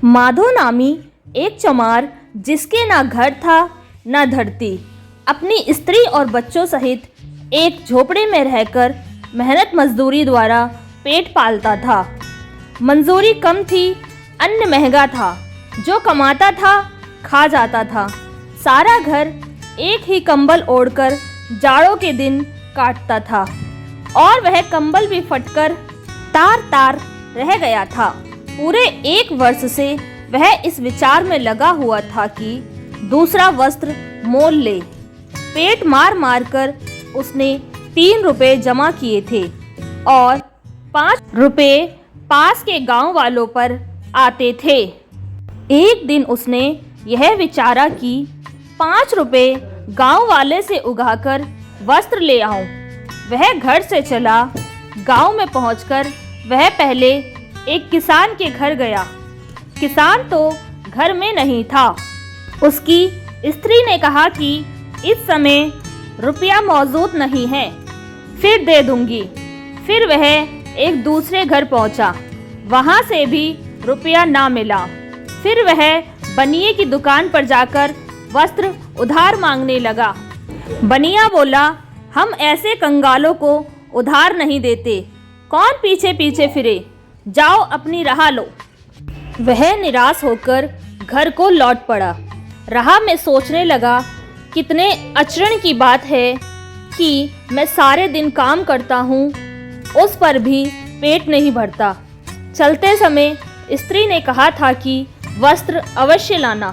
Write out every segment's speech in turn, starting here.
माधो नामी एक चमार, जिसके ना घर था ना धरती, अपनी स्त्री और बच्चों सहित एक झोपड़े में रहकर मेहनत मजदूरी द्वारा पेट पालता था। मंजूरी कम थी, अन्न महंगा था, जो कमाता था खा जाता था। सारा घर एक ही कंबल ओढ़कर जाड़ों के दिन काटता था और वह कंबल भी फटकर तार तार रह गया था। पूरे 1 वर्ष से वह इस विचार में लगा हुआ था कि दूसरा वस्त्र मोल ले। पेट मार मार कर उसने 3 रुपए जमा किए थे और 5 रुपए पास के गांव वालों पर आते थे। एक दिन उसने यह विचारा कि 5 रुपए गांव वाले से उगाकर वस्त्र ले आऊं। वह घर से चला। गांव में पहुंचकर वह पहले एक किसान के घर गया। किसान तो घर में नहीं था। उसकी स्त्री ने कहा कि इस समय रुपया मौजूद नहीं है, फिर दे दूंगी। फिर वह एक दूसरे घर पहुंचा, वहां से भी रुपया ना मिला। फिर वह बनिए की दुकान पर जाकर वस्त्र उधार मांगने लगा। बनिया बोला, हम ऐसे कंगालों को उधार नहीं देते, कौन पीछे पीछे फिरे, जाओ अपनी राह लो। वह निराश होकर घर को लौट पड़ा। राह में सोचने लगा, कितने अचरज की बात है कि मैं सारे दिन काम करता हूँ, उस पर भी पेट नहीं भरता। चलते समय स्त्री ने कहा था कि वस्त्र अवश्य लाना।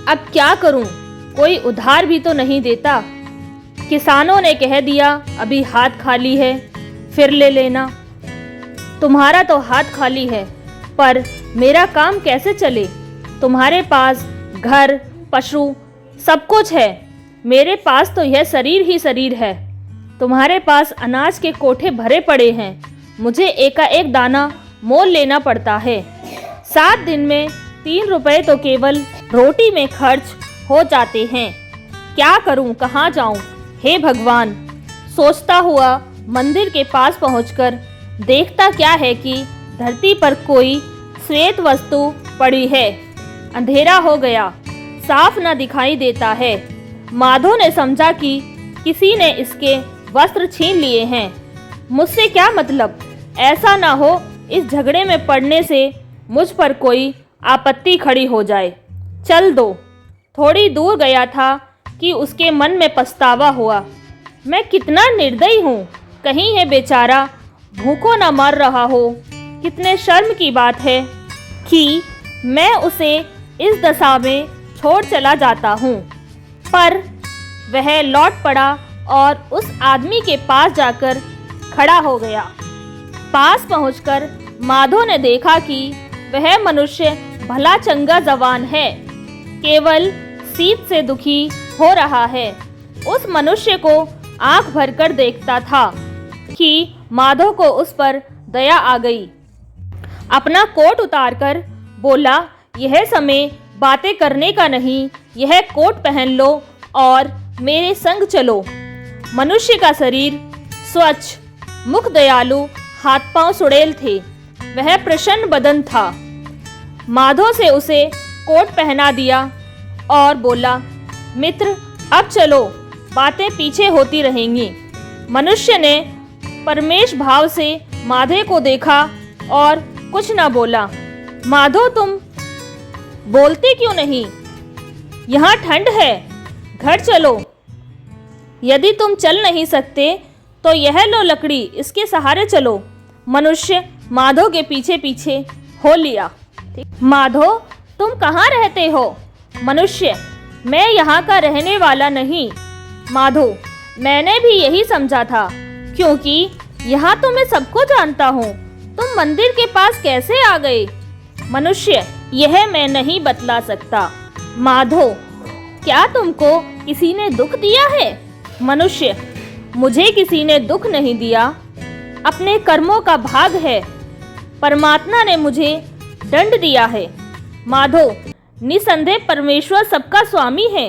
अब क्या करूं, कोई उधार भी तो नहीं देता। किसानों ने कह दिया, अभी हाथ खाली है, फिर ले लेना। तुम्हारा तो हाथ खाली है, पर मेरा काम कैसे चले? तुम्हारे पास घर, पशु सब कुछ है, मेरे पास तो यह शरीर ही शरीर है। तुम्हारे पास अनाज के कोठे भरे पड़े हैं, मुझे एकाएक दाना मोल लेना पड़ता है। 7 दिन में 3 रुपए तो केवल रोटी में खर्च हो जाते हैं। क्या करूं, कहाँ जाऊं? हे भगवान! सोचता हुआ मंदिर के पास पहुंचकर देखता क्या है कि धरती पर कोई श्वेत वस्तु पड़ी है। अंधेरा हो गया, साफ न दिखाई देता है। माधो ने समझा कि किसी ने इसके वस्त्र छीन लिए हैं। मुझसे क्या मतलब? ऐसा ना हो इस झगड़े में पड़ने से मुझ पर कोई आपत्ति खड़ी हो जाए। चल दो। थोड़ी दूर गया था कि उसके मन में पछतावा हुआ। मैं कितना निर्दयी हूँ, कहीं है बेचारा भूखों न मर रहा हो। कितने शर्म की बात है कि मैं उसे इस दशा में छोड़ चला जाता हूँ। पर वह लौट पड़ा और उस आदमी के पास जाकर खड़ा हो गया। पास पहुंचकर माधो ने देखा कि वह मनुष्य भला चंगा जवान है, केवल शीत से दुखी हो रहा है। उस मनुष्य को आंख भरकर देखता था कि माधो को उस पर दया आ गई। अपना कोट उतारकर बोला, यह समय बातें करने का नहीं, यह कोट पहन लो और मेरे संग चलो। मनुष्य का शरीर स्वच्छ, मुख दयालु, हाथ पांव सुड़ेल थे। वह प्रसन्न बदन था। माधो से उसे कोट पहना दिया और बोला, मित्र अब चलो, बातें पीछे होती रहेंगी। मनुष्य ने परमेश भाव से माधे को देखा और कुछ न बोला। माधो, तुम बोलते क्यों नहीं? यहाँ ठंड है, घर चलो। यदि तुम चल नहीं सकते तो यह लो लकड़ी, इसके सहारे चलो। मनुष्य माधो के पीछे पीछे हो लिया। माधो, तुम कहाँ रहते हो? मनुष्य, मैं यहाँ का रहने वाला नहीं। माधो, मैंने भी यही समझा था, क्योंकि यहाँ तो मैं सबको जानता हूँ। तुम मंदिर के पास कैसे आ गए? मनुष्य, यह मैं नहीं बतला सकता। माधो, क्या तुमको किसी ने दुख दिया है? मनुष्य, मुझे किसी ने दुख नहीं दिया, अपने कर्मों का भाग है। परमात्मा ने मुझे दंड दिया है। माधो, निसंदेह परमेश्वर सबका स्वामी है,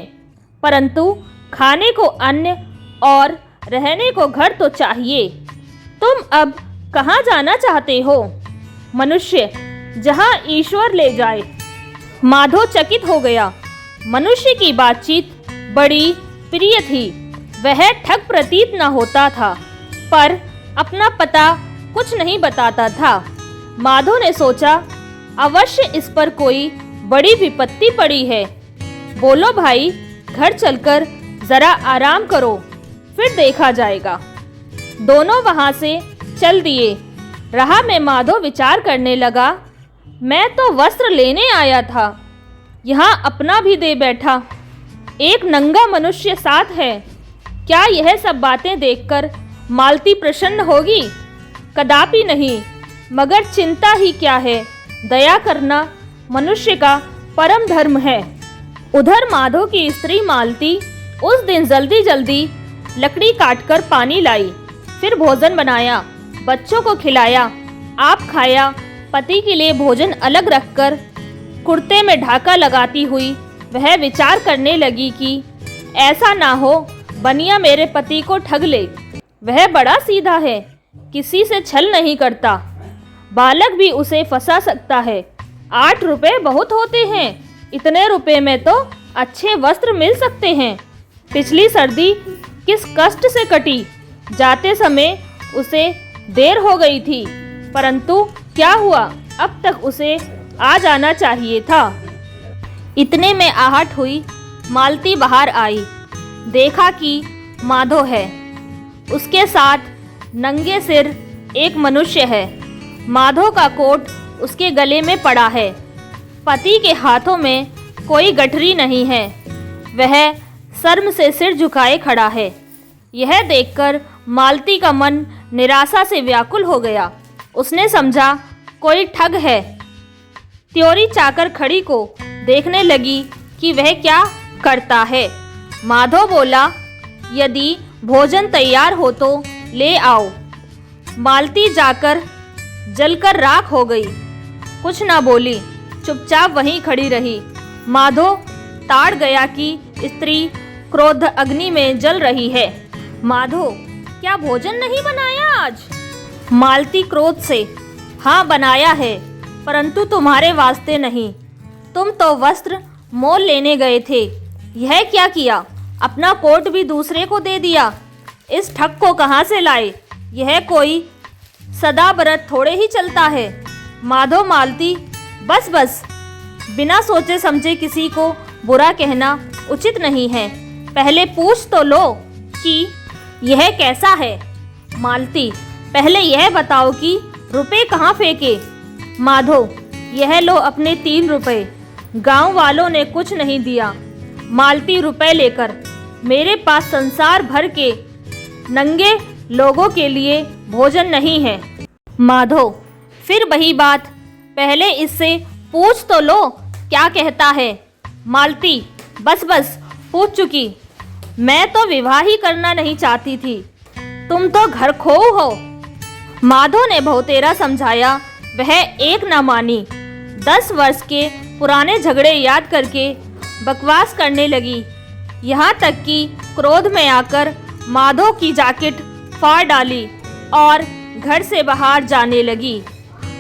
परंतु खाने को अन्न और रहने को घर तो चाहिए। तुम अब कहाँ जाना चाहते हो? मनुष्य, जहाँ ईश्वर ले जाए। माधो चकित हो गया। मनुष्य की बातचीत बड़ी प्रिय थी। वह ठग प्रतीत न होता था, पर अपना पता कुछ नहीं बताता था। माधो ने सोचा, अवश्य इस पर कोई बड़ी विपत्ति पड़ी है। बोलो भाई, घर चलकर जरा आराम करो, फिर देखा जाएगा। दोनों वहां से चल दिए। राह में माधो विचार करने लगा, मैं तो वस्त्र लेने आया था, यहाँ अपना भी दे बैठा। एक नंगा मनुष्य साथ है। क्या यह सब बातें देखकर मालती प्रसन्न होगी? कदापि नहीं। मगर चिंता ही क्या है, दया करना मनुष्य का परम धर्म है। उधर माधो की स्त्री मालती उस दिन जल्दी जल्दी लकड़ी काटकर पानी लाई, फिर भोजन बनाया, बच्चों को खिलाया, आप खाया। पति के लिए भोजन अलग रखकर कुर्ते में ढाका लगाती हुई वह विचार करने लगी कि ऐसा ना हो बनिया मेरे पति को ठग ले। वह बड़ा सीधा है, किसी से छल नहीं करता। बालक भी उसे फंसा सकता है। 8 रुपए बहुत होते हैं, इतने रुपए में तो अच्छे वस्त्र मिल सकते हैं। पिछली सर्दी किस कष्ट से कटी, जाते समय उसे देर हो गई थी, परंतु क्या हुआ, अब तक उसे आ जाना चाहिए था। इतने में आहट हुई। मालती बाहर आई, देखा कि माधो है, उसके साथ नंगे सिर एक मनुष्य है। माधो का कोट उसके गले में पड़ा है। पति के हाथों में कोई गठरी नहीं है। वह शर्म से सिर झुकाए खड़ा है। यह देखकर मालती का मन निराशा से व्याकुल हो गया। उसने समझा कोई ठग है। त्योरी चाकर खड़ी को देखने लगी कि वह क्या करता है। माधो बोला, यदि भोजन तैयार हो तो ले आओ। मालती जाकर जलकर राख हो गई। कुछ ना बोली, चुपचाप वहीं खड़ी रही। माधो ताड़ गया कि स्त्री क्रोध अग्नि में जल रही है। माधो, क्या भोजन नहीं बनाया आज? मालती क्रोध से, हाँ बनाया है, परंतु तुम्हारे वास्ते नहीं। तुम तो वस्त्र मोल लेने गए थे। यह क्या किया, अपना कोट भी दूसरे को दे दिया। इस ठग को कहाँ से लाए? यह कोई सदा बरत थोड़े ही चलता है। माधो, मालती, बस बस, बिना सोचे समझे किसी को बुरा कहना उचित नहीं है। पहले पूछ तो लो कि यह कैसा है। मालती, पहले यह बताओ कि रुपए कहाँ फेंके। माधो, यह लो अपने 3 रुपए, गांव वालों ने कुछ नहीं दिया। मालती रुपए लेकर, मेरे पास संसार भर के नंगे लोगों के लिए भोजन नहीं है। माधो, फिर वही बात, पहले इससे पूछ तो लो क्या कहता है। मालती, बस बस, पूछ चुकी। मैं तो विवाह ही करना नहीं चाहती थी, तुम तो घर खोऊ हो। माधो ने बहुतेरा समझाया, वह एक न मानी। 10 वर्ष के पुराने झगड़े याद करके बकवास करने लगी। यहाँ तक कि क्रोध में आकर माधो की जैकेट फाड़ डाली और घर से बाहर जाने लगी।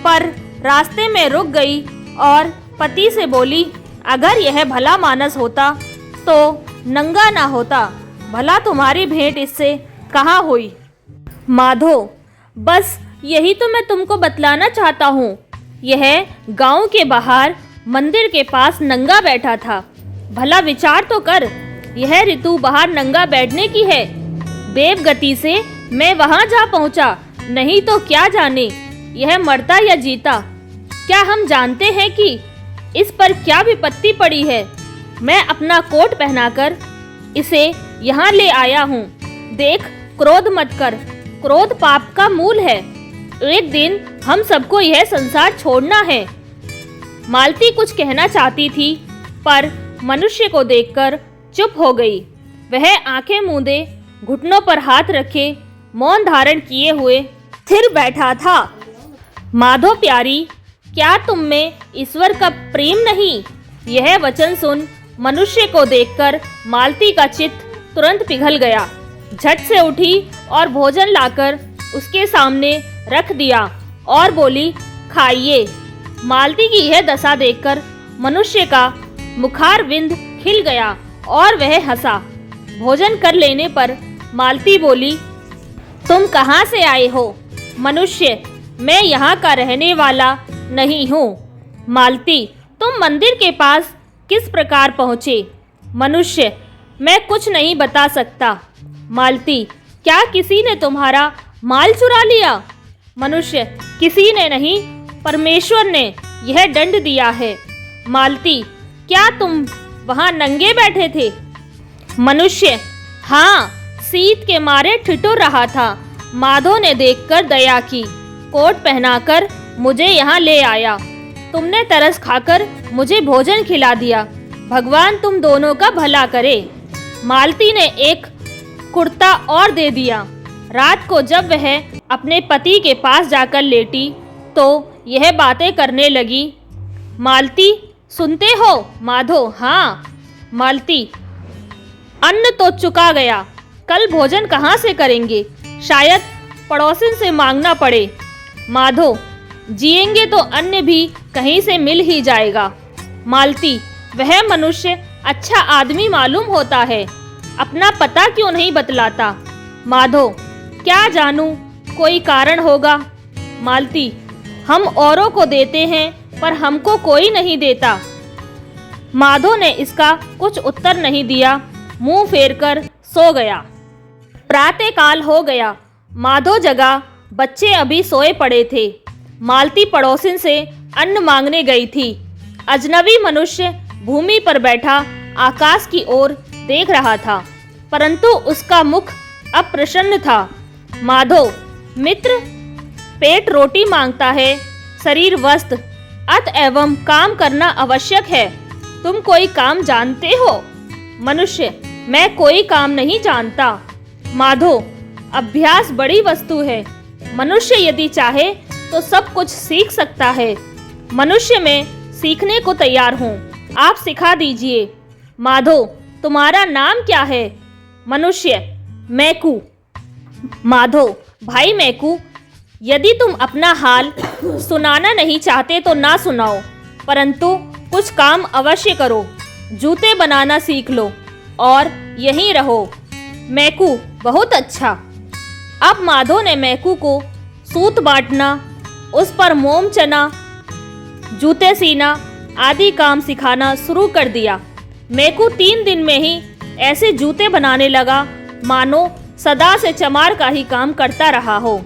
पर रास्ते में रुक गई और पति से बोली, अगर यह भला मानस होता तो नंगा ना होता। भला तुम्हारी भेंट इससे कहाँ हुई? माधो, बस यही तो मैं तुमको बतलाना चाहता हूँ। यह गांव के बाहर मंदिर के पास नंगा बैठा था। भला विचार तो कर, यह ऋतु बाहर नंगा बैठने की है। बेव गति से मैं वहां जा पहुंचा, नहीं तो क्या जाने यह मरता या जीता। क्या हम जानते हैं कि इस पर क्या विपत्ति पड़ी है? मैं अपना कोट पहनाकर इसे यहाँ ले आया हूँ। देख, क्रोध मत कर, क्रोध पाप का मूल है। एक दिन हम सबको यह संसार छोड़ना है। मालती कुछ कहना चाहती थी, पर मनुष्य को देखकर चुप हो गई। वह आंखें मूंदे, घुटनों पर हाथ रखे, मौन धारण किए हुए स्थिर बैठा था। माधो प्यारी, क्या तुम में ईश्वर का प्रेम नहीं? यह वचन सुन मनुष्य को देखकर मालती का चित्त तुरंत पिघल गया। झट से उठी और भोजन लाकर उसके सामने रख दिया और बोली, खाइए। मालती की यह दशा देखकर मनुष्य का मुखारविंद खिल गया और वह हंसा। भोजन कर लेने पर मालती बोली, तुम कहाँ से आए हो? मनुष्य, मैं यहाँ का रहने वाला नहीं हूँ। मालती, तुम मंदिर के पास किस प्रकार पहुँचे? मनुष्य, मैं कुछ नहीं बता सकता। मालती, क्या किसी ने तुम्हारा माल चुरा लिया? मनुष्य, किसी ने नहीं, परमेश्वर ने यह दंड दिया है। मालती, क्या तुम वहाँ नंगे बैठे थे? मनुष्य, हाँ, शीत के मारे ठिठुर रहा था। माधो ने देखकर दया की, कोट पहनाकर मुझे यहाँ ले आया। तुमने तरस खाकर मुझे भोजन खिला दिया। भगवान तुम दोनों का भला करे। मालती ने एक कुर्ता और दे दिया। रात को जब वह अपने पति के पास जाकर लेटी तो यह बातें करने लगी। मालती, सुनते हो? माधो, हाँ। मालती, अन्न तो चुका गया, कल भोजन कहाँ से करेंगे? शायद पड़ोसिन से मांगना पड़े। माधो, जिएंगे तो अन्न भी कहीं से मिल ही जाएगा। मालती, वह मनुष्य अच्छा आदमी मालूम होता है, अपना पता क्यों नहीं बतलाता? माधो, क्या जानूं, कोई कारण होगा। मालती, हम औरों को देते हैं पर हमको कोई नहीं देता। माधो ने इसका कुछ उत्तर नहीं दिया, मुंह फेरकर सो गया। प्रातःकाल हो गया। माधो जगा, बच्चे अभी सोए पड़े थे। मालती पड़ोसिन से अन्न मांगने गई थी। अजनबी मनुष्य भूमि पर बैठा आकाश की ओर देख रहा था, परंतु उसका मुख अप्रसन्न था। माधो, मित्र, पेट रोटी मांगता है, शरीर वस्त्र, अतएव काम करना आवश्यक है। तुम कोई काम जानते हो? मनुष्य, मैं कोई काम नहीं जानता। माधो, अभ्यास बड़ी वस्तु है। मनुष्य यदि चाहे तो सब कुछ सीख सकता है। मनुष्य में सीखने को तैयार हूँ, आप सिखा दीजिए। माधो, तुम्हारा नाम क्या है? मनुष्य, मैकू। माधो, भाई मैकू, यदि तुम अपना हाल सुनाना नहीं चाहते तो ना सुनाओ, परंतु कुछ काम अवश्य करो। जूते बनाना सीख लो और यहीं रहो। मैकू, बहुत अच्छा। अब माधो ने मैकू को सूत बांटना, उस पर मोम चना, जूते सीना आदि काम सिखाना शुरू कर दिया। मैकू 3 दिन में ही ऐसे जूते बनाने लगा मानो सदा से चमार का ही काम करता रहा हो।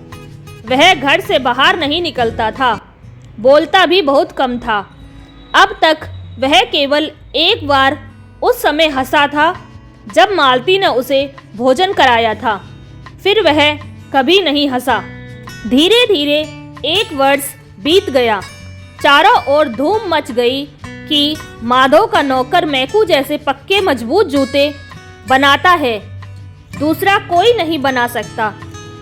वह घर से बाहर नहीं निकलता था, बोलता भी बहुत कम था। अब तक वह केवल एक बार उस समय हंसा था जब मालती ने उसे भोजन कराया था, फिर वह कभी नहीं हंसा। धीरे धीरे 1 वर्ष बीत गया। चारों ओर धूम मच गई कि माधो का नौकर मैकू जैसे पक्के मजबूत जूते बनाता है, दूसरा कोई नहीं बना सकता।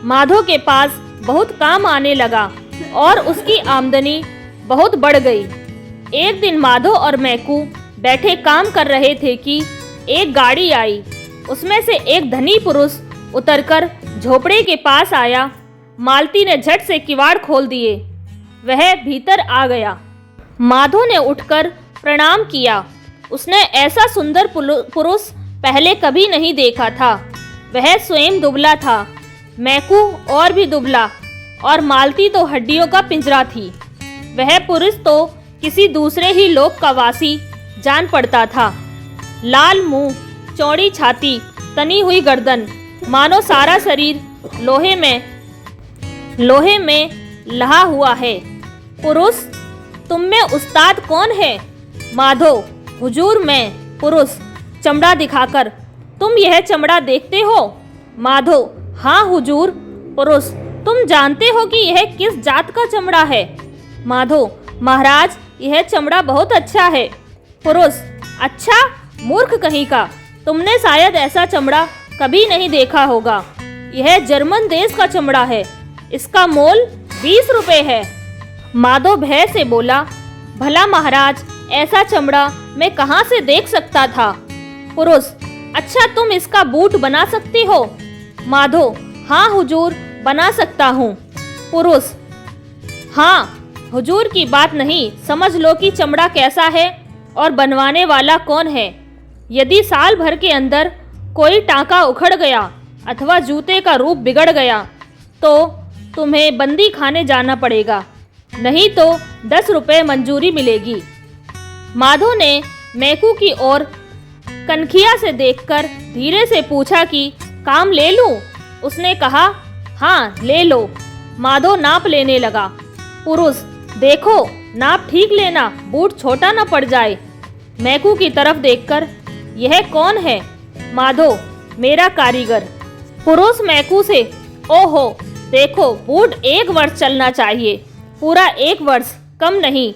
माधो के पास बहुत काम आने लगा और उसकी आमदनी बहुत बढ़ गई। एक दिन माधो और मैकू बैठे काम कर रहे थे कि एक गाड़ी आई। उसमें से एक धनी पुरुष उतरकर झोपड़े के पास आया। मालती ने झट से किवाड़ खोल दिए। वह भीतर आ गया। माधो ने उठकर प्रणाम किया। उसने ऐसा सुंदर पुरुष पहले कभी नहीं देखा था। वह स्वयं दुबला था, मैकू और भी दुबला, और मालती तो हड्डियों का पिंजरा थी। वह पुरुष तो किसी दूसरे ही लोक का वासी जान पड़ता था। लाल मुंह, चौड़ी छाती, तनी हुई गर्दन, मानो सारा शरीर लोहे में लहा हुआ है। पुरुष, तुम में उस्ताद कौन है? माधो, हुजूर मैं। पुरुष, चमड़ा दिखाकर, तुम यह चमड़ा देखते हो? माधो, हाँ हुजूर। पुरुष, तुम जानते हो कि यह किस जात का चमड़ा है? माधो, महाराज, यह चमड़ा बहुत अच्छा है। पुरुष, अच्छा, मूर्ख कहीं का, तुमने शायद ऐसा चमड़ा कभी नहीं देखा होगा। यह जर्मन देश का चमड़ा है, इसका मोल 20 रुपए है। माधो भय से बोला, भला महाराज, ऐसा चमड़ा मैं कहाँ से देख सकता था? पुरुष, अच्छा, तुम इसका बूट बना सकती हो? माधो, हाँ हुजूर, बना सकता हूँ। पुरुष, हाँ, हुजूर की बात नहीं, समझ लो कि चमड़ा कैसा है। और बनवाने वाला कौन है। यदि साल भर के अंदर कोई टाँका उखड़ गया अथवा जूते का रूप बिगड़ गया तो तुम्हें बंदी खाने जाना पड़ेगा, नहीं तो 10 रुपये मंजूरी मिलेगी। माधो ने मैकू की ओर कनखिया से देखकर धीरे से पूछा कि काम ले लूं? उसने कहा, हाँ ले लो। माधो नाप लेने लगा। पुरुष, देखो नाप ठीक लेना, बूट छोटा न पड़ जाए। मैकू की तरफ देखकर, यह कौन है? माधो, मेरा कारीगर। पुरुष मैकू से, ओहो देखो बूट 1 वर्ष चलना चाहिए, पूरा 1 वर्ष, कम नहीं।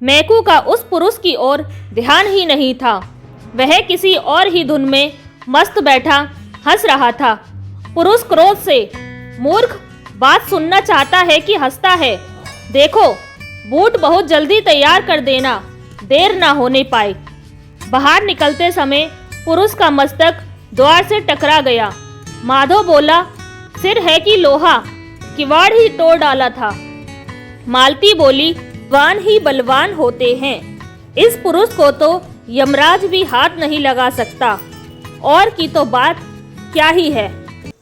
मैकू का उस पुरुष की ओर ध्यान ही नहीं था। वह किसी और ही धुन में मस्त बैठा हंस रहा था। पुरुष क्रोध से, मूर्ख, बात सुनना चाहता है कि हंसता है? देखो बूट बहुत जल्दी तैयार कर देना, देर ना होने पाए। बाहर निकलते समय पुरुष का मस्तक द्वार से टकरा गया। माधो बोला, सिर है कि लोहा, किवाड़ ही तोड़ डाला था। मालती बोली, बलवान ही बलवान होते हैं, इस पुरुष को तो यमराज भी हाथ नहीं लगा सकता, और की तो बात क्या ही है।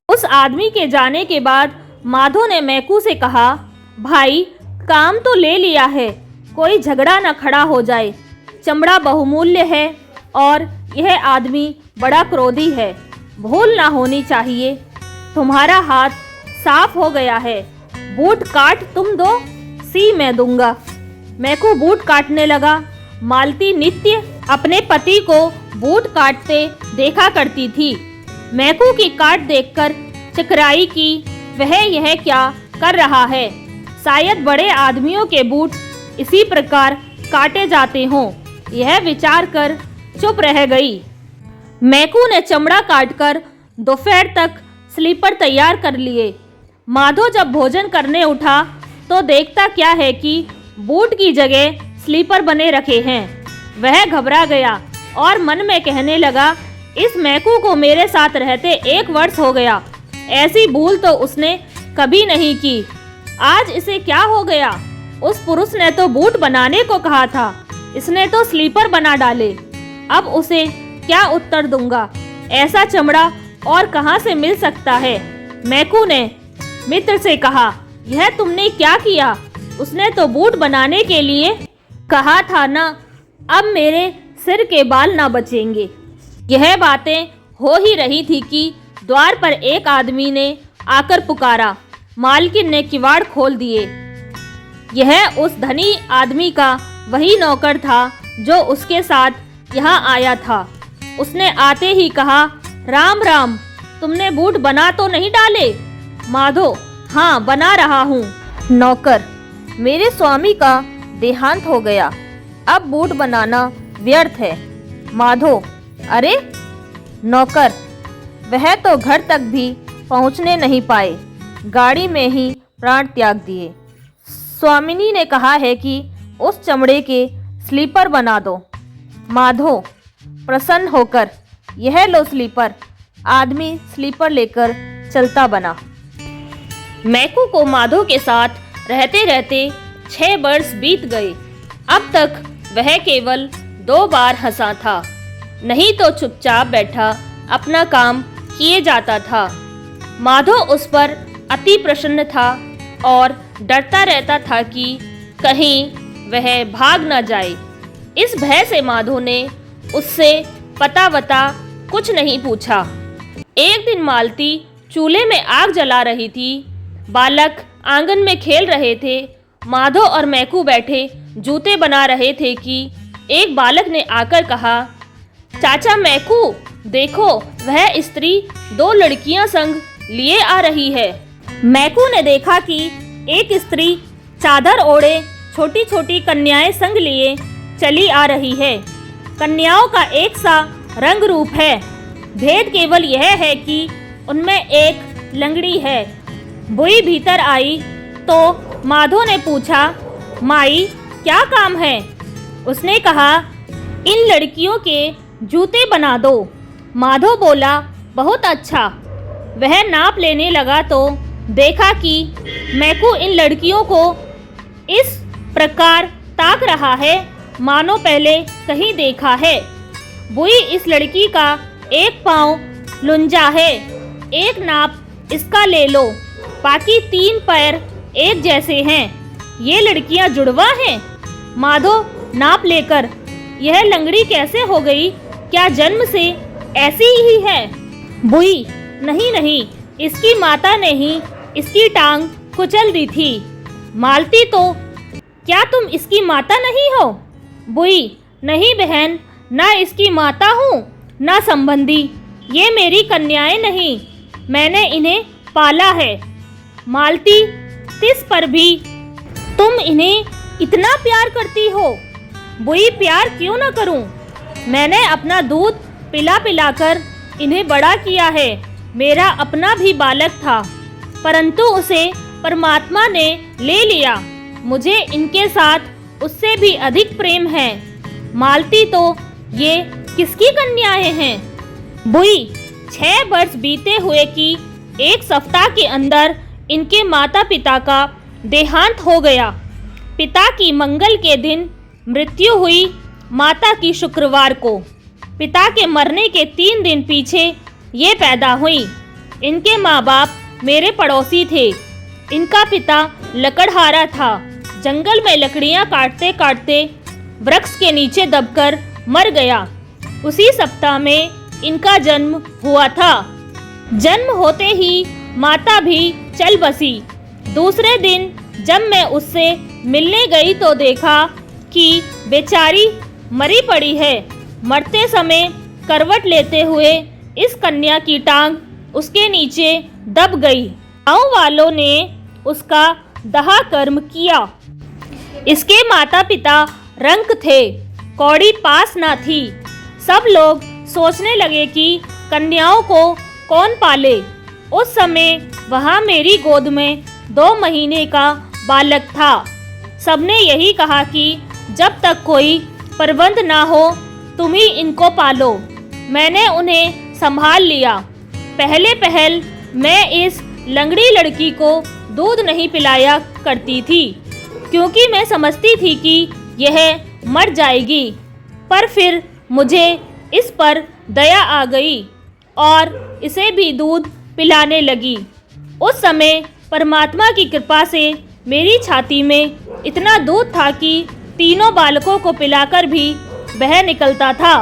उस आदमी के जाने के बाद माधो ने मैकू से कहा, भाई काम तो ले लिया है, कोई झगड़ा न खड़ा हो जाए। चमड़ा बहुमूल्य है और यह आदमी बड़ा क्रोधी है, भूल ना होनी चाहिए। तुम्हारा हाथ साफ हो गया है, बूट काट तुम दो, सी मैं दूंगा। मैकू बूट काटने लगा। मालती नित्य अपने पति को बूट काटते देखा करती थी। मैकू की काट देखकर चकराई कि वह यह क्या कर रहा है। शायद बड़े आदमियों के बूट इसी प्रकार काटे जाते हों। यह विचार कर चुप रह गई। मैकू ने चमड़ा काटकर दोपहर तक स्लीपर तैयार कर लिए। माधो जब भोजन करने उठा तो देखता क्या है कि बूट की जगह स्लीपर बने रखे हैं। वह घबरा गया और मन में कहने लगा, इस मैकू को मेरे साथ रहते 1 वर्ष हो गया, ऐसी भूल तो उसने कभी नहीं की। आज इसे क्या हो गया? उस पुरुष ने तो बूट बनाने को कहा था, इसने तो स्लीपर बना डाले। अब उसे क्या उत्तर दूंगा? ऐसा चमड़ा और कहाँ से मिल सकता है? मैकू ने मित्र से कहा, यह तुमने क्या किया? उसने तो बूट बनाने के लिए कहा था ना, अब मेरे सिर के बाल ना बचेंगे। यह बातें हो ही रही थी कि द्वार पर एक आदमी ने आकर पुकारा। मालकिन ने किवाड़ खोल दिए। यह उस धनी आदमी का वही नौकर था जो उसके साथ यहाँ आया था। उसने आते ही कहा, राम राम, तुमने बूट बना तो नहीं डाले? माधो, हाँ बना रहा हूँ। नौकर, मेरे स्वामी का देहांत हो गया, अब बूट बनाना व्यर्थ है। माधो, अरे? नौकर, वह तो घर तक भी पहुँचने नहीं पाए, गाड़ी में ही प्राण त्याग दिए। स्वामिनी ने कहा है कि उस चमड़े के स्लीपर बना दो। माधो प्रसन्न होकर, यह लो स्लीपर। आदमी स्लीपर लेकर चलता बना। मैकू को माधो के साथ रहते रहते 6 वर्ष बीत गए। अब तक वह केवल 2 बार हंसा था, नहीं तो चुपचाप बैठा अपना काम किए जाता था। माधो उस पर अति प्रसन्न था और डरता रहता था कि कहीं वह भाग न जाए। इस भय से माधो ने उससे पता वता कुछ नहीं पूछा। एक दिन मालती चूल्हे में आग जला रही थी। बालक आंगन में खेल रहे थे। माधो और मैकू बैठे जूते बना रहे थे कि एक बालक ने आकर कहा, चाचा मैकू, देखो वह स्त्री 2 लड़कियां संग लिए आ रही है। मैकू ने देखा कि एक स्त्री चादर ओढ़े छोटी छोटी कन्याएं संग लिए चली आ रही है। कन्याओं का एक सा रंग रूप है, भेद केवल यह है कि उनमें एक लंगड़ी है। बुई भीतर आई तो माधो ने पूछा, माई क्या काम है? उसने कहा, इन लड़कियों के जूते बना दो। माधो बोला, बहुत अच्छा। वह नाप लेने लगा तो देखा कि मैकू इन लड़कियों को इस प्रकार ताक रहा है मानो पहले कहीं देखा है। बुई, इस लड़की का एक पाँव लुंजा है, एक नाप इसका ले लो, बाकी 3 पैर एक जैसे हैं। ये लड़कियां जुड़वा हैं? माधो नाप लेकर, यह लंगड़ी कैसे हो गई? क्या जन्म से ऐसी ही है? बुई, नहीं नहीं, इसकी माता ने ही इसकी टांग कुचल दी थी। मालती, तो क्या तुम इसकी माता नहीं हो? बुई, नहीं बहन, ना इसकी माता हूँ ना संबंधी। ये मेरी कन्याएं नहीं, मैंने इन्हें पाला है। मालती, तिस पर भी तुम इन्हें इतना प्यार करती हो? बुई, प्यार क्यों न करूं? मैंने अपना दूध पिला पिलाकर इन्हें बड़ा किया है। मेरा अपना भी बालक था, परंतु उसे परमात्मा ने ले लिया। मुझे इनके साथ उससे भी अधिक प्रेम है। मालती, तो ये किसकी कन्याएं हैं? बुई, 6 वर्ष बीते हुए कि 1 सप्ताह के अंदर इनके माता पिता का देहांत हो गया। पिता की मंगल के दिन मृत्यु हुई, माता की शुक्रवार को। पिता के मरने के 3 दिन पीछे ये पैदा हुई। इनके माँ बाप मेरे पड़ोसी थे। इनका पिता लकड़हारा था। जंगल में लकड़ियाँ काटते काटते वृक्ष के नीचे दबकर मर गया। उसी सप्ताह में इनका जन्म हुआ था। जन्म होते ही माता भी चल बसी। दूसरे दिन जब मैं उससे मिलने गई तो देखा कि बेचारी मरी पड़ी है। मरते समय करवट लेते हुए इस कन्या की टांग उसके नीचे दब गई। गाँव वालों ने उसका दाह कर्म किया। इसके माता पिता रंक थे, कौड़ी पास ना थी। सब लोग सोचने लगे कि कन्याओं को कौन पाले। उस समय वहाँ मेरी गोद में 2 महीने का बालक था। सबने यही कहा कि जब तक कोई प्रबंध ना हो तुम ही इनको पालो। मैंने उन्हें संभाल लिया। पहले पहल मैं इस लंगड़ी लड़की को दूध नहीं पिलाया करती थी, क्योंकि मैं समझती थी कि यह मर जाएगी। पर फिर मुझे इस पर दया आ गई और इसे भी दूध पिलाने लगी। उस समय परमात्मा की कृपा से मेरी छाती में इतना दूध था कि 3 बालकों को पिलाकर भी बह निकलता था।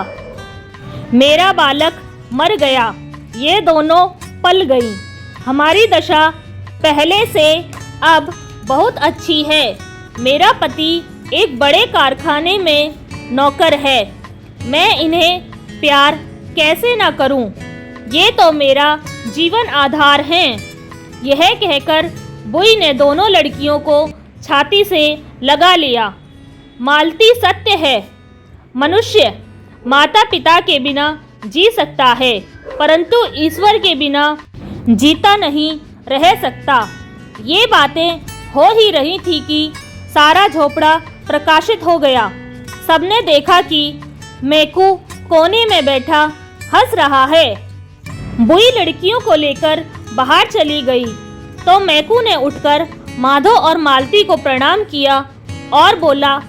मेरा बालक मर गया, ये दोनों पल गई। हमारी दशा पहले से अब बहुत अच्छी है। मेरा पति एक बड़े कारखाने में नौकर है। मैं इन्हें प्यार कैसे ना करूं? ये तो मेरा जीवन आधार हैं। यह कहकर बुई ने दोनों लड़कियों को छाती से लगा लिया। मालती, सत्य है, मनुष्य माता पिता के बिना जी सकता है, परंतु ईश्वर के बिना जीता नहीं रह सकता। ये बातें हो ही रही थी कि सारा झोपड़ा प्रकाशित हो गया। सबने देखा कि मैकू कोने में बैठा हंस रहा है। बुई लड़कियों को लेकर बाहर चली गई तो मैकू ने उठकर माधो और मालती को प्रणाम किया और बोला,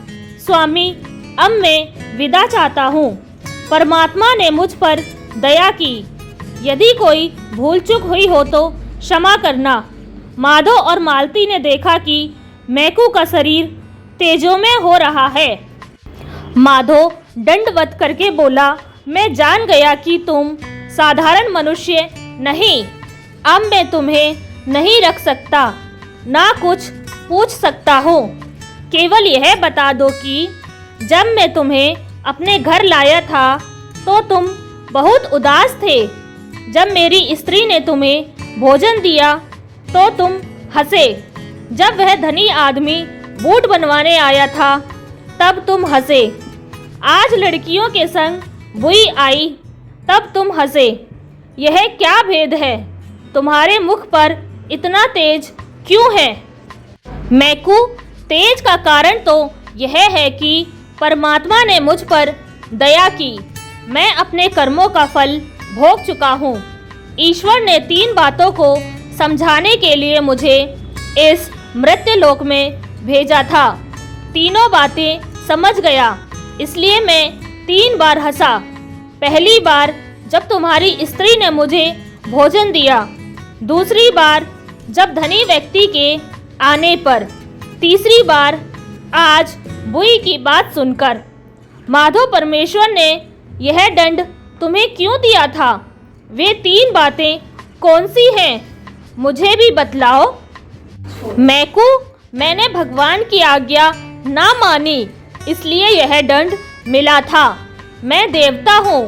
स्वामी, अब मैं विदा चाहता हूँ। परमात्मा ने मुझ पर दया की। यदि कोई भूल चूक हुई हो तो क्षमा करना। माधो और मालती ने देखा कि मैकू का शरीर तेजोमय हो रहा है। माधो दंडवत करके बोला, मैं जान गया कि तुम साधारण मनुष्य नहीं। अब मैं तुम्हें नहीं रख सकता, ना कुछ पूछ सकता हूँ। केवल यह बता दो कि जब मैं तुम्हें अपने घर लाया था तो तुम बहुत उदास थे। जब मेरी स्त्री ने तुम्हें भोजन दिया तो तुम हंसे। जब वह धनी आदमी बूट बनवाने आया था तब तुम हंसे। आज लड़कियों के संग बुई आई तब तुम हंसे। यह क्या भेद है? तुम्हारे मुख पर इतना तेज क्यों है? मैकू, तेज का कारण तो यह है कि परमात्मा ने मुझ पर दया की। मैं अपने कर्मों का फल भोग चुका हूँ। ईश्वर ने 3 बातों को समझाने के लिए मुझे इस मृत्यु लोक में भेजा था। तीनों बातें समझ गया इसलिए मैं 3 बार हंसा। पहली बार जब तुम्हारी स्त्री ने मुझे भोजन दिया, दूसरी बार जब धनी व्यक्ति के आने पर, तीसरी बार आज बुई की बात सुनकर। माधव, परमेश्वर ने यह दंड तुम्हें क्यों दिया था? वे 3 बातें कौन सी हैं? मुझे भी बतलाओ। मैकू, मैंने भगवान की आज्ञा ना मानी, इसलिए यह दंड मिला था। मैं देवता हूँ।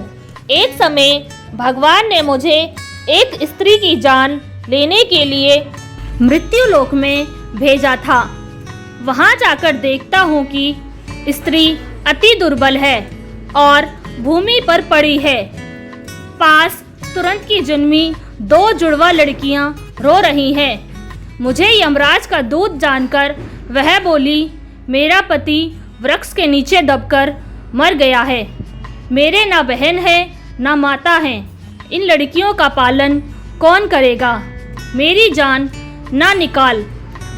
एक समय भगवान ने मुझे एक स्त्री की जान लेने के लिए मृत्युलोक में भेजा था। वहाँ जाकर देखता हूँ कि स्त्री अति दुर्बल है और भूमि पर पड़ी है। पास तुरंत की जन्मी 2 जुड़वा लड़कियाँ रो रही हैं। मुझे यमराज का दूत जानकर वह बोली, मेरा पति वृक्ष के नीचे दबकर मर गया है। मेरे ना बहन है ना माता है। इन लड़कियों का पालन कौन करेगा? मेरी जान ना निकाल,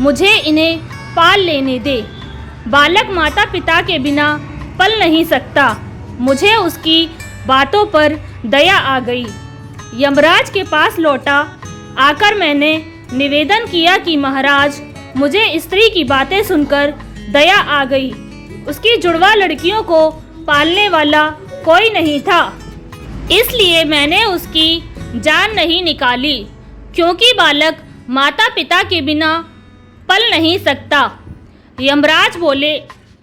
मुझे इन्हें पाल लेने दे। बालक माता पिता के बिना पल नहीं सकता। मुझे उसकी बातों पर दया आ गई। यमराज के पास लौटा आकर मैंने निवेदन किया कि महाराज, मुझे स्त्री की बातें सुनकर दया आ गई। उसकी जुड़वा लड़कियों को पालने वाला कोई नहीं था, इसलिए मैंने उसकी जान नहीं निकाली, क्योंकि बालक माता पिता के बिना पल नहीं सकता। यमराज बोले,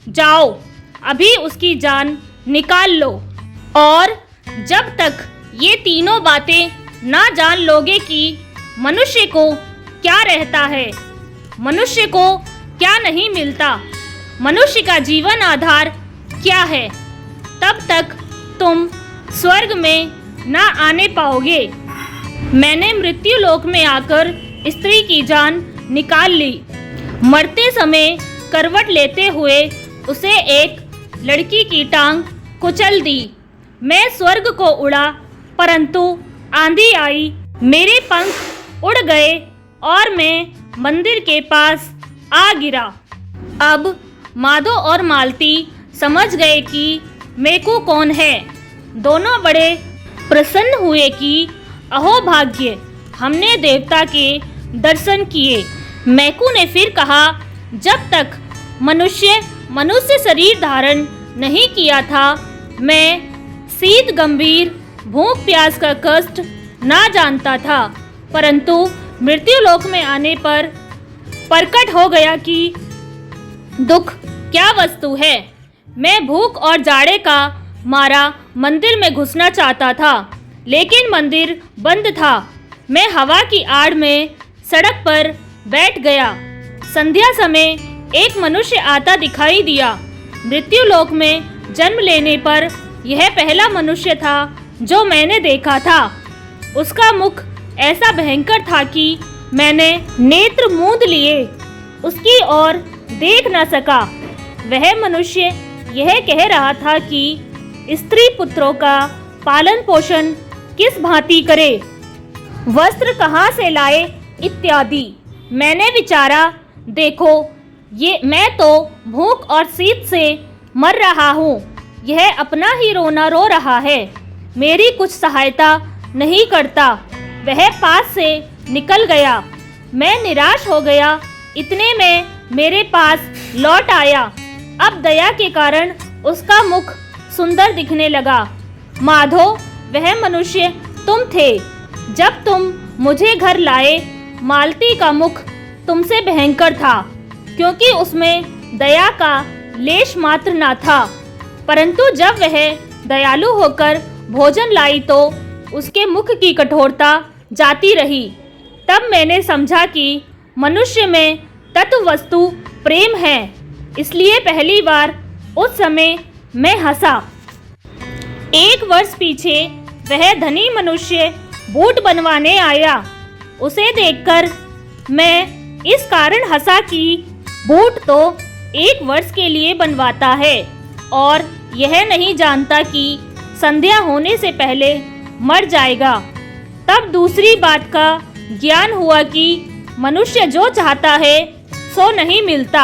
जाओ अभी उसकी जान निकाल लो, और जब तक ये तीनों बातें ना जान लोगे कि मनुष्य को क्या रहता है, मनुष्य को क्या नहीं मिलता, मनुष्य का जीवन आधार क्या है, तब तक तुम स्वर्ग में ना आने पाओगे। मैंने मृत्युलोक में आकर स्त्री की जान निकाल ली। मरते समय करवट लेते हुए उसे एक लड़की की टांग कुचल दी। मैं स्वर्ग को उड़ा, परंतु आंधी आई, मेरे पंख उड़ गए और मैं मंदिर के पास आ गिरा। अब माधो और मालती समझ गए कि मैकू कौन है। दोनों बड़े प्रसन्न हुए कि अहो भाग्य, हमने देवता के दर्शन किए। मैकू ने फिर कहा, जब तक मनुष्य शरीर धारण नहीं किया था, मैं शीत गंभीर भूख प्यास का कष्ट ना जानता था, परंतु मृत्युलोक में आने पर प्रकट हो गया कि दुख क्या वस्तु है। मैं भूख और जाड़े का मारा मंदिर में घुसना चाहता था, लेकिन मंदिर बंद था। मैं हवा की आड़ में सड़क पर बैठ गया। संध्या समय एक मनुष्य आता दिखाई दिया। मृत्युलोक में जन्म लेने पर यह पहला मनुष्य था जो मैंने देखा था। उसका मुख ऐसा भयंकर था कि मैंने नेत्र मूंद लिए, उसकी ओर देख न सका। वह मनुष्य यह कह रहा था कि स्त्री पुत्रों का पालन पोषण किस भांति करे, वस्त्र कहाँ से लाए इत्यादि। मैंने विचारा, देखो ये मैं तो भूख और शीत से मर रहा हूँ, यह अपना ही रोना रो रहा है, मेरी कुछ सहायता नहीं करता। वह पास से निकल गया। मैं निराश हो गया। इतने में मेरे पास लौट आया। अब दया के कारण उसका मुख सुंदर दिखने लगा। माधो, वह मनुष्य तुम थे। जब तुम मुझे घर लाए, मालती का मुख तुमसे भयंकर था, क्योंकि उसमें दया का लेश मात्र न था। परंतु जब वह दयालु होकर भोजन लाई तो उसके मुख की कठोरता जाती रही। तब मैंने समझा कि मनुष्य में तत्व वस्तु प्रेम है, इसलिए पहली बार उस समय मैं हंसा। 1 वर्ष पीछे वह धनी मनुष्य बूट बनवाने आया। उसे देखकर मैं इस कारण हंसा कि बूट तो 1 वर्ष के लिए बनवाता है और यह नहीं जानता कि संध्या होने से पहले मर जाएगा। तब दूसरी बात का ज्ञान हुआ कि मनुष्य जो चाहता है सो नहीं मिलता,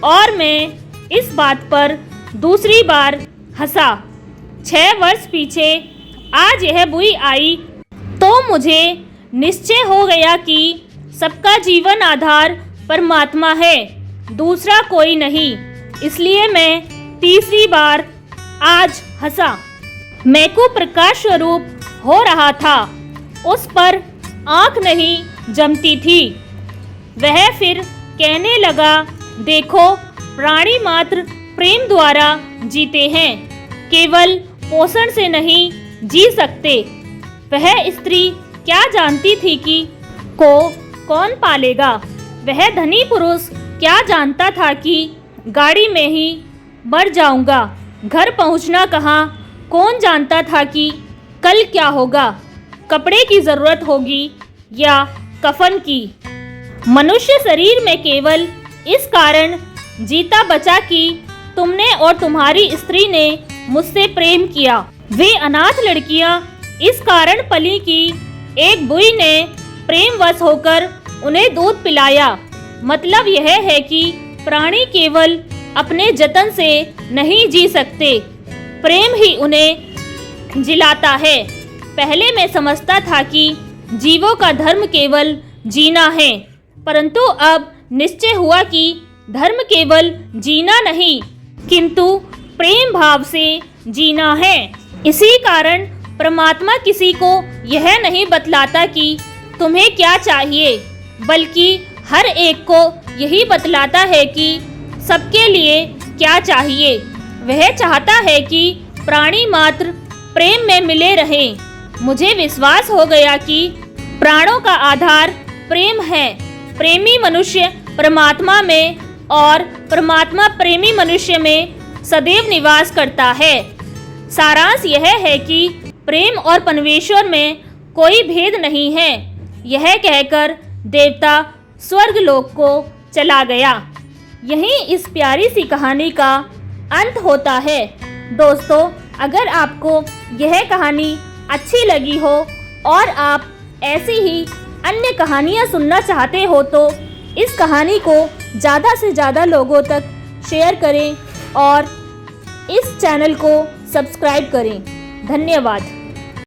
और मैं इस बात पर दूसरी बार हंसा। 6 वर्ष पीछे आज यह बुई आई तो मुझे निश्चय हो गया कि सबका जीवन आधार परमात्मा है, दूसरा कोई नहीं। इसलिए मैं तीसरी बार आज हंसा। मैं को प्रकाश स्वरूप हो रहा था, उस पर आंख नहीं जमती थी। वह फिर कहने लगा, देखो प्राणी मात्र प्रेम द्वारा जीते हैं, केवल पोषण से नहीं जी सकते। वह स्त्री क्या जानती थी कि को कौन पालेगा। वह धनी पुरुष क्या जानता था कि गाड़ी में ही मर जाऊंगा, घर पहुंचना कहाँ। कौन जानता था कि कल क्या होगा, कपड़े की ज़रूरत होगी या कफन की। मनुष्य शरीर में केवल इस कारण जीता बचा कि तुमने और तुम्हारी स्त्री ने मुझसे प्रेम किया। वे अनाथ लड़कियां इस कारण पली कि एक बुई ने प्रेमवश होकर उन्हें दूध पिलाया। मतलब यह है कि प्राणी केवल अपने जतन से नहीं जी सकते, प्रेम ही उन्हें जिलाता है। पहले मैं समझता था कि जीवों का धर्म केवल जीना है, परंतु अब निश्चय हुआ कि धर्म केवल जीना नहीं किंतु प्रेम भाव से जीना है। इसी कारण परमात्मा किसी को यह नहीं बतलाता कि तुम्हें क्या चाहिए, बल्कि हर एक को यही बतलाता है कि सबके लिए क्या चाहिए। वह चाहता है कि प्राणी मात्र प्रेम में मिले रहें। मुझे विश्वास हो गया कि प्राणों का आधार प्रेम है। प्रेमी मनुष्य परमात्मा में और परमात्मा प्रेमी मनुष्य में सदैव निवास करता है। सारांश यह है कि प्रेम और परमेश्वर में कोई भेद नहीं है। यह कहकर देवता स्वर्ग लोक को चला गया। यहीं इस प्यारी सी कहानी का अंत होता है। दोस्तों, अगर आपको यह कहानी अच्छी लगी हो और आप ऐसी ही अन्य कहानियाँ सुनना चाहते हो तो इस कहानी को ज़्यादा से ज़्यादा लोगों तक शेयर करें और इस चैनल को सब्सक्राइब करें। धन्यवाद।